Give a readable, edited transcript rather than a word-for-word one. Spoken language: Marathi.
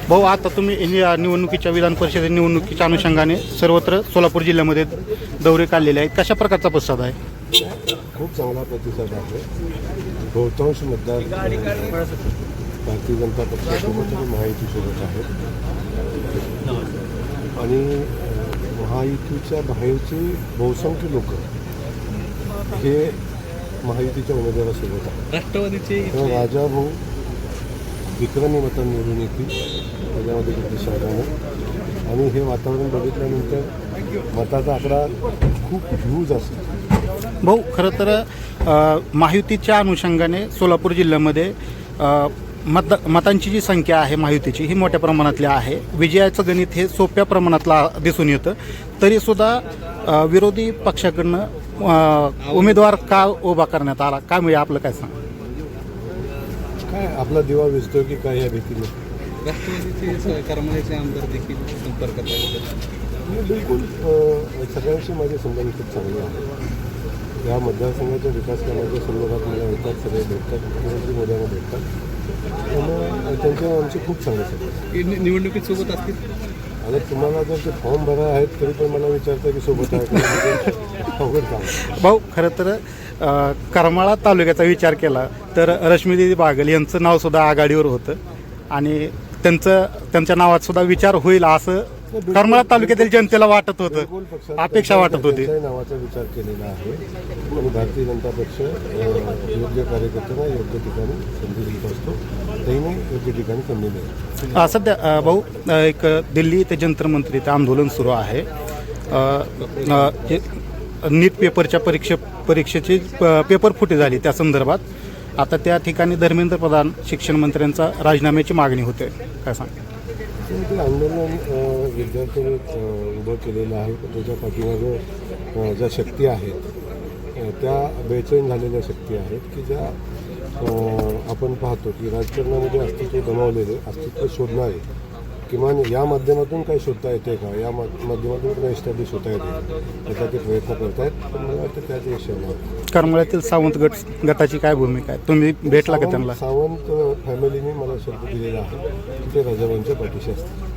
भाऊ आता तुम्ही निवडणुकीच्या विधान परिषद निवडणुकीच्या अनुषंगाने सर्वत्र सोलापूर जिल्ह्यामध्ये दौरे काढलेले आहेत. कशा प्रकारचा प्रतिसाद आहे? खूप चांगला प्रतिसाद आहे. बहुतांश मतदार भारतीय जनता पक्षासोबत आणि महायुतीसोबत आहेत आणि महायुतीच्या बाहेरचे बहुसंख्य लोक हे महायुतीच्या उमेदवारासोबत आहेत. राष्ट्रवादीचे राजाभाऊ विक्रमी मतं निवडून येतील त्याच्यामध्ये किती शाळाने आणि हे वातावरण बघितल्यानंतर मताचा आकडा खूप ह्यूज असेल. भाऊ खरं तर महायुतीच्या अनुषंगाने सोलापूर जिल्ह्यामध्ये मतांची जी संख्या आहे महायुतीची ही मोठ्या प्रमाणातली आहे. विजयाचं गणित हे सोप्या प्रमाणातला दिसून येतं. तरीसुद्धा विरोधी पक्षाकडनं उमेदवार का उभा करण्यात आला का मिळेल आपलं काय सांग? काय आपला दिवा विजतो की काय या भीतीने? राष्ट्रवादीचे करमाळ्याचे आमदार देखील संपर्कात आहेत. बिलकुल सगळ्यांशी माझे संबंध खूप चांगले आहेत. या मतदारसंघाच्या विकास कामाच्या संदर्भात मला येतात, सगळे भेटतात, मुख्यमंत्री मोदयांना भेटतात. त्यामुळे त्यांचे आमचे खूप चांगले संबंध. निवडणुकीत सोबत असतील. आता तुम्हाला जर ते फॉर्म भरा आहेत तरी पण मला विचारतं की सोबत आहे अवघड काम. भाऊ खरं तर करमाळा तालुक्याचा विचार केला तर रश्मीदेवी बागल यांचं नावसुद्धा आघाडीवर होतं आणि त्यांच्या नावात सुद्धा विचार होईल असं करमाळा तालुक्यातील जनतेला वाटत होतं, अपेक्षा वाटत होती. नावाचा विचार केलेला आहे आणि भारतीय जनता पक्ष योग्य कार्यकर्त्यांना योग्य ठिकाणी संधी देत असतो. त्याने योग्य ठिकाणी संधी देतो. सध्या भाऊ एक दिल्ली ते जंतर मंतर इथे आंदोलन सुरू आहे. नीट पेपरच्या परीक्षेची पेपर फुटी झाली त्या संदर्भात आता त्या ठिकाणी धर्मेंद्र प्रधान शिक्षण मंत्र्यांचा राजीनाम्याची मागणी होते. काय सांग? ते आंदोलन विद्यार्थ्यांनी उभं केलेलं आहे. त्याच्या पाठीमागं ज्या शक्ती आहेत त्या बेचैन झालेल्या शक्ती आहेत की ज्या आपण पाहतो की राजकारणामध्ये अस्तित्व गमावलेले अस्तित्व शोधणारे किमान या माध्यमातून काही शोधता येते का, या माध्यमातून काही एस्टॅब्लिश होता येते त्याचा ते प्रयत्न करत आहेत. पण मला वाटतं त्याच यश येणार. करमाळ्यातील सावंत गटाची काय भूमिका आहे? तुम्ही भेटला का त्यांना? सावंत फॅमिलीने मला शब्द दिलेला आहे की ते राजाभाऊंच्या पाठीशी असतील.